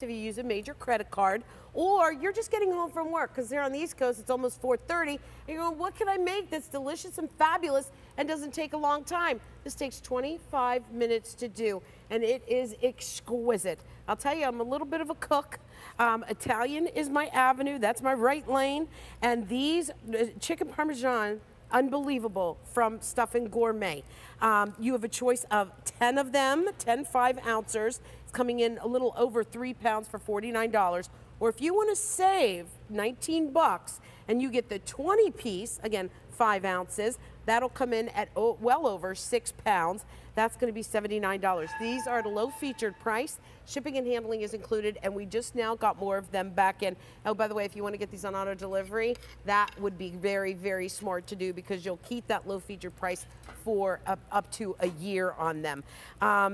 if you use a major credit card, or you're just getting home from work because they're on the East Coast, it's almost 4:30, and you're going, what can I make that's delicious and fabulous and doesn't take a long time? This takes 25 minutes to do, and it is exquisite. I'll tell you, I'm a little bit of a cook. Italian is my avenue, that's my right lane, and these chicken Parmesan, unbelievable, from Stuffin Gourmet. You have a choice of 10 of them, 10 5-ounces. It's coming in a little over 3 pounds for $49. Or if you want to save 19 bucks and you get the 20 piece, again, 5 ounces, that'll come in at well over 6 pounds. That's going to be $79. These are at a low featured price. Shipping and handling is included, and we just now got more of them back in. Oh, by the way, if you want to get these on auto delivery, that would be very, very smart to do because you'll keep that low featured price for up to a year on them.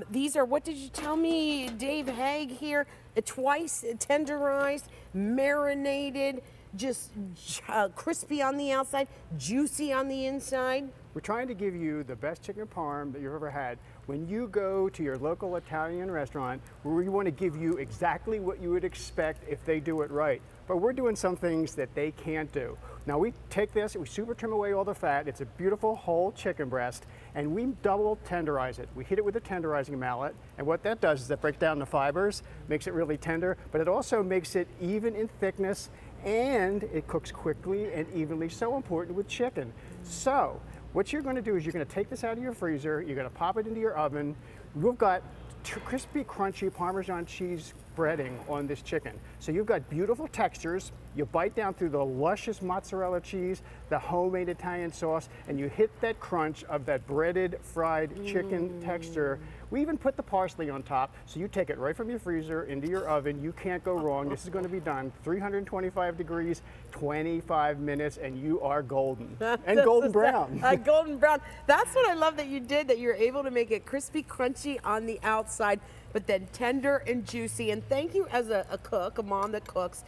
These are, what did you tell me, Dave Haig here? Twice tenderized, marinated, just crispy on the outside, juicy on the inside. We're trying to give you the best chicken parm that you've ever had. When you go to your local Italian restaurant, we want to give you exactly what you would expect if they do it right. But we're doing some things that they can't do. Now we take this, we super trim away all the fat. It's a beautiful whole chicken breast, and we double tenderize it. We hit it with a tenderizing mallet, and what that does is that breaks down the fibers, makes it really tender, but it also makes it even in thickness, and it cooks quickly and evenly, so important with chicken. So, what you're going to do is you're going to take this out of your freezer, you're going to pop it into your oven. We've got crispy, crunchy Parmesan cheese breading on this chicken. So you've got beautiful textures. You bite down through the luscious mozzarella cheese, the homemade Italian sauce, and you hit that crunch of that breaded, fried chicken texture. We even put the parsley on top, so you take it right from your freezer into your oven. You can't go wrong. This is going to be done 325 degrees, 25 minutes, and you are golden. And golden brown. Golden brown. That's what I love that you did, that you're able to make it crispy, crunchy on the outside, but then tender and juicy. And thank you as a cook, a mom that cooks,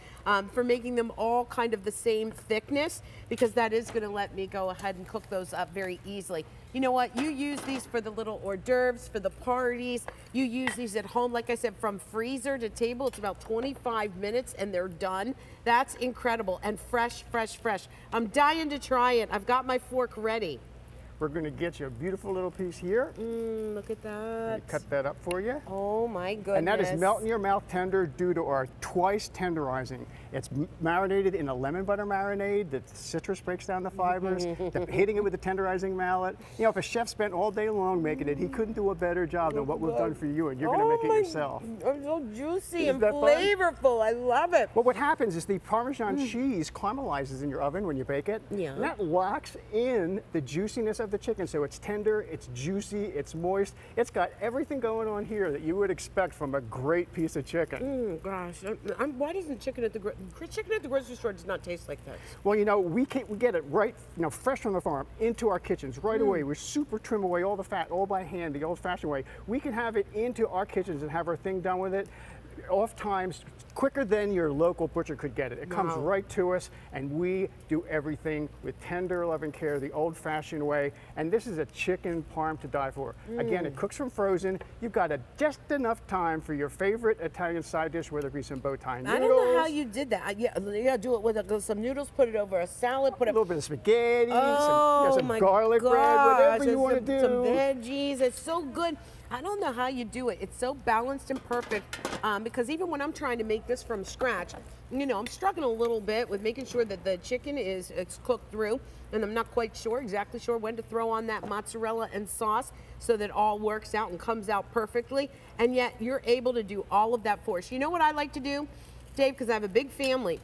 for making them all kind of the same thickness, because that is going to let me go ahead and cook those up very easily. You know what? You use these for the little hors d'oeuvres, for the parties. You use these at home. Like I said, from freezer to table, it's about 25 minutes and they're done. That's incredible and fresh, fresh, fresh. I'm dying to try it. I've got my fork ready. We're going to get you a beautiful little piece here. Look at that. Cut that up for you. Oh my goodness. And that is melt in your mouth tender due to our twice tenderizing. It's marinated in a lemon butter marinade. The citrus breaks down the fibers. Hitting it with a tenderizing mallet. You know, if a chef spent all day long making it, he couldn't do a better job than what we've done for you, and you're going to make it yourself. It's so juicy and that flavorful. I love it. Well, what happens is the Parmesan cheese caramelizes in your oven when you bake it. Yeah. And that locks in the juiciness of the chicken, so it's tender, it's juicy, it's moist. It's got everything going on here that you would expect from a great piece of chicken. Gosh, why doesn't chicken at the grocery store does not taste like that? Well, you know, we get it right, you know, fresh from the farm into our kitchens right away. We super trim away all the fat, all by hand, the old-fashioned way. We can have it into our kitchens and have our thing done with it. Oftentimes quicker than your local butcher could get it. It comes right to us, and we do everything with tender, loving care, the old-fashioned way. And this is a chicken parm to die for. Again, it cooks from frozen. You've got just enough time for your favorite Italian side dish, whether it be some bow tie noodles. I don't know how you did that. You gotta do it with some noodles, put it over a salad, put a little bit of spaghetti, oh, some garlic bread, whatever you want to do. Some veggies. It's so good. I don't know how you do it. It's so balanced and perfect, because even when I'm trying to make this from scratch, you know, I'm struggling a little bit with making sure that the chicken it's cooked through, and I'm not quite exactly sure when to throw on that mozzarella and sauce so that it all works out and comes out perfectly, and yet you're able to do all of that for us. You know what I like to do, Dave, because I have a big family.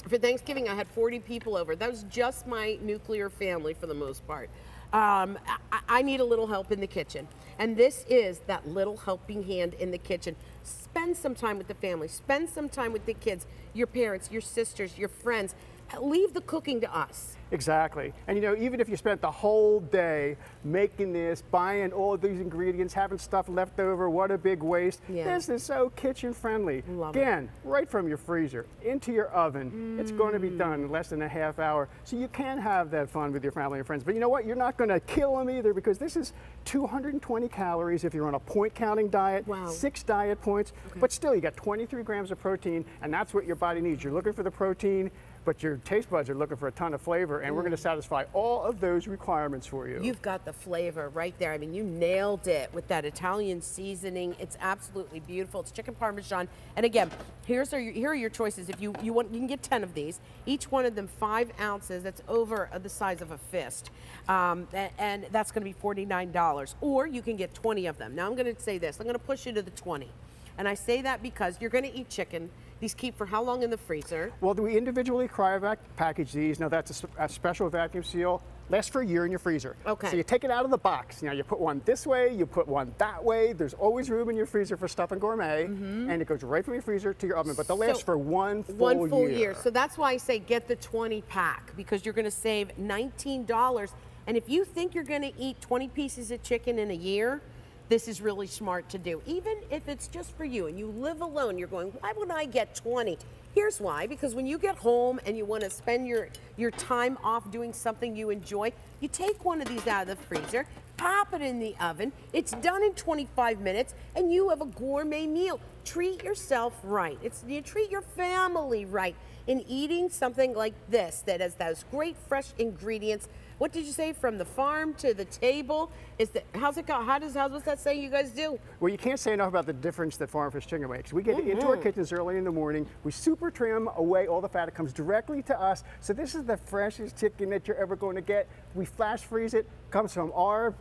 For Thanksgiving, I had 40 people over. That was just my nuclear family for the most part. I need a little help in the kitchen. And this is that little helping hand in the kitchen. Spend some time with the family. Spend some time with the kids, your parents, your sisters, your friends. Leave the cooking to us. Exactly. And you know, even if you spent the whole day making this, buying all these ingredients, having stuff left over, what a big waste. Yeah. This is so kitchen friendly. Love it. Again, right from your freezer into your oven. It's going to be done in less than a half hour. So you can have that fun with your family and friends. But you know what? You're not going to kill them either, because this is 220 calories if you're on a point counting diet, Wow. 6 diet points, but still you got 23 grams of protein, and that's what your body needs. You're looking for the protein, but your taste buds are looking for a ton of flavor, and we're going to satisfy all of those requirements for you. You've got the flavor right there. I mean, you nailed it with that Italian seasoning. It's absolutely beautiful. It's chicken Parmesan. And again, here are your choices. If you want, you can get 10 of these. Each one of them 5 ounces. That's over the size of a fist. And that's going to be $49. Or you can get 20 of them. Now I'm going to say this. I'm going to push you to the 20. And I say that because you're going to eat chicken. These keep for how long in the freezer? Well, we individually cryovac package these. Now that's a special vacuum seal. Lasts for a year in your freezer. Okay. So you take it out of the box. Now you put one this way, you put one that way. There's always room in your freezer for Stuffin Gourmet, and it goes right from your freezer to your oven. But they'll last for one full year. So that's why I say get the 20 pack, because you're going to save $19. And if you think you're going to eat 20 pieces of chicken in a year, this is really smart to do. Even if it's just for you and you live alone, you're going, why would I get 20? Here's why, because when you get home and you want to spend your time off doing something you enjoy, you take one of these out of the freezer, pop it in the oven, it's done in 25 minutes, and you have a gourmet meal. Treat yourself right. You treat your family right in eating something like this that has those great fresh ingredients. What did you say? From the farm to the table? How's it go? What's that saying you guys do? Well, you can't say enough about the difference that farm fresh chicken makes. We get into our kitchens early in the morning. We super trim away all the fat. It comes directly to us. So this is the freshest chicken that you're ever going to get. We flash freeze it. Comes from our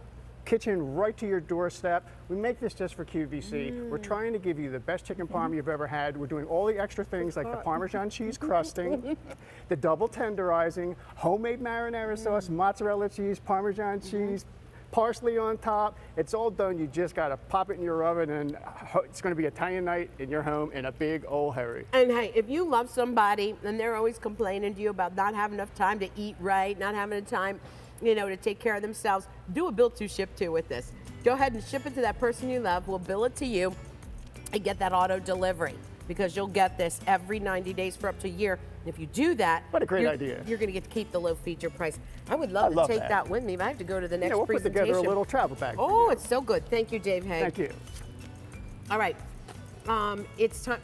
kitchen right to your doorstep. We make this just for QVC. We're trying to give you the best chicken parm you've ever had. We're doing all the extra things like the Parmesan cheese crusting, the double tenderizing, homemade marinara sauce, mozzarella cheese, Parmesan cheese, parsley on top. It's all done. You just got to pop it in your oven, and it's going to be Italian night in your home in a big old hurry. And hey, if you love somebody and they're always complaining to you about not having enough time to eat right, not having the time, to take care of themselves, do a bill to ship to with this. Go ahead and ship it to that person you love. We'll bill it to you and get that auto delivery, because you'll get this every 90 days for up to a year. And if you do that, what a great idea. You're going to get to keep the low feature price. I would love to take that with me, but I have to go to the next we'll presentation. put together a little travel bag. Oh, it's so good. Thank you, Dave Hay. Thank you. All right. It's time.